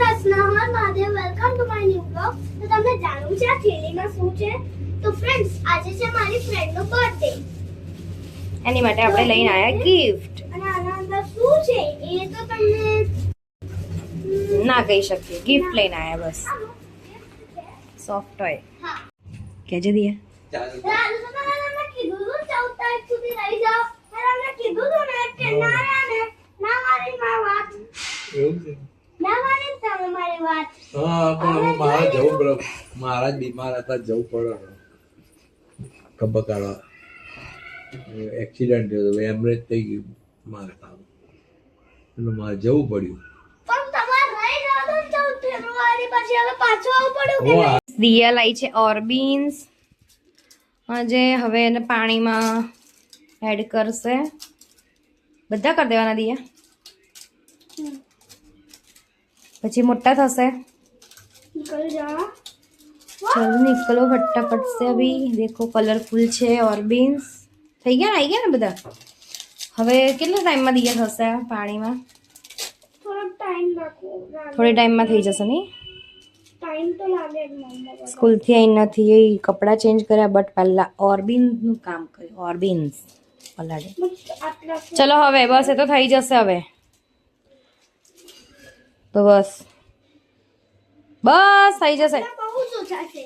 Krishna Har Mahadev welcome to my new blog. તો તમને જાણવું છે આ થેલીમાં શું છે? તો ફ્રેન્ડ્સ આજે છે મારી ફ્રેન્ડનો બર્થડે. એની માટે આપણે લઈને આયા ગિફ્ટ. અને આના અંદર શું છે એ તો તમને ના કહી શકીએ. ગિફ્ટ લઈને આયા બસ. Soft toy. હા કેજે દિયા. રાનુ તો મને કીધું હતું 14 તારીખ સુધી રહી જાવ. મને કીધું હતું ને કે ના રાને ના મારી વાત. એવું છે? ના મારી તમે મારી વાત. હા પણ હવે મારે જવું પડે. મારા જ બીમાર હતા, જવું પડે ખબર કાઢવા. એક્સિડન્ટ થયો હતો, એમરેજ થઈ ગયું મારે કામ, એટલે મારે જવું પડ્યું. પણ તમારે રહી જાવ તો 14 ફેબ્રુઆરી પછી હવે પાછું આવવું પડ્યું કે નહીં? દિયા લાઈ છે ઓર્બિન્સ. આજે હવે એને પાણીમાં એડ કરશે. બધા કરી દેવાના દિયા. પછી મોટા થશે. निकल जाना. चलो निकलो फटाफट से. अभी देखो कलरफुल છે ઓર્બિન્સ. થઈ ગયા ને? આવી ગયા ને બધા? હવે કેટલા ટાઈમમાં દિયા થશે પાણીમાં? थोड़ा टाइम रखो. થોડી ટાઈમમાં થઈ જશે નહીં? टाइम तो लागे मम्मा. સ્કૂલથી આવી નથી એ કપડાં ચેન્જ કર્યા, બટ પહેલા ઓર્બિન્સનું કામ કર્યું. ઓર્બિન્સ પલાડે. आटला ચલો હવે બસ એ તો થઈ જશે હવે. તો બસ થઈ જશે. बहुत सोचा છે.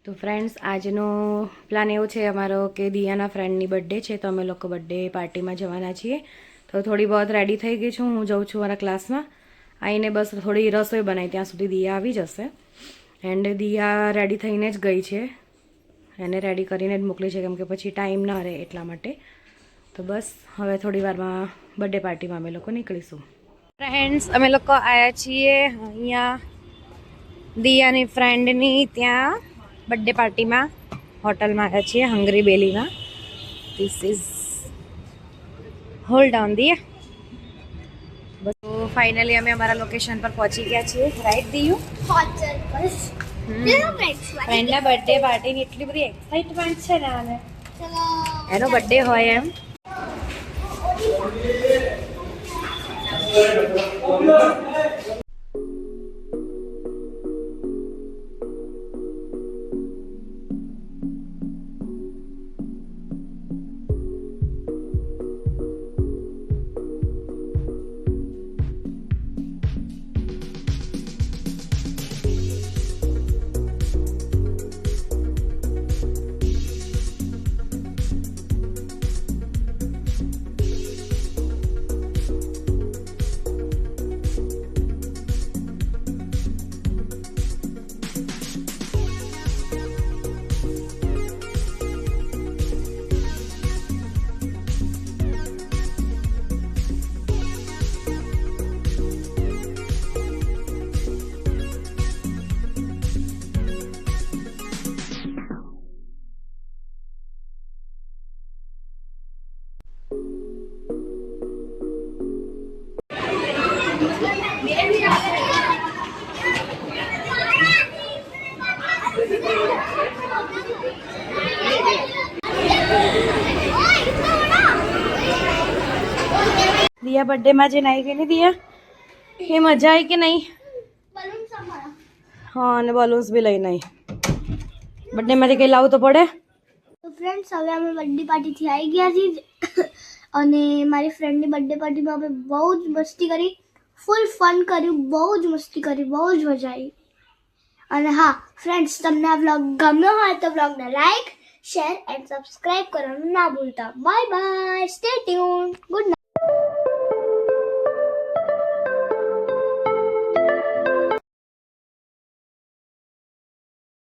તો ફ્રેન્ડ્સ આજનો પ્લાન એવો છે અમારો કે દિયાના ફ્રેન્ડની બર્થડે છે, તો અમે લોકો બર્થડે પાર્ટીમાં જવાના છીએ. તો થોડી બહુ રેડી થઈ ગઈ છું. હું જાઉં છું મારા ક્લાસમાં. આવીને બસ થોડી રસોઈ બનાવી, ત્યાં સુધી દિયા આવી જશે. એન્ડ દિયા રેડી થઈને જ ગઈ છે. એને રેડી કરીને જ મોકલી છે, કેમ કે પછી ટાઈમ ના રહે એટલા માટે. તો બસ હવે થોડી વારમાં બર્થડે પાર્ટીમાં અમે લોકો નીકળીશું. ફ્રેન્ડ્સ અમે લોકો આવ્યા છીએ અહીંયા દિયાની ફ્રેન્ડની ત્યાં બર્થડે પાર્ટીમાં. હોટલમાં આવ્યા છીએ હંગરી બેલીમાં. This is hold on Diya. બસ તો ફાઇનલી અમે અમારા લોકેશન પર પહોંચી ગયા છીએ. રાઈટ દિયુ? હોટલ બસ. ચલો ફ્રેન્ડ્સ. ફ્રેન્ડના બર્થડે પાર્ટીની એટલી બધી એક્સાઇટમેન્ટ છે ને આને. ચલો. એનો બર્થડે હોય એમ. દિયા બર્થડેમાં જે નાઈ ગઈ ને દિયા, એ મજા આવી કે નહીં? બલૂન સંભાળો. હા, અને બલૂન્સ બી લઈને આવી. બર્થડેમાંથી કંઈ લાવવું તો પડે. તો ફ્રેન્ડ્સ હવે અમે બર્થડે પાર્ટીથી આવી ગયા છીએ અને મારી ફ્રેન્ડની બર્થડે પાર્ટીમાં અમે બહુ જ મસ્તી કરી, ફૂલ ફન કર્યું, બહુ જ મસ્તી કરી, બહુ જ મજા આવી. અને હા ફ્રેન્ડ્સ, તમને આ વ્લોગ ગમ્યો હોય તો વ્લોગને લાઈક, શેર એન્ડ સબસ્ક્રાઇબ કરવાનું ના ભૂલતા. Bye bye, stay tune, good night.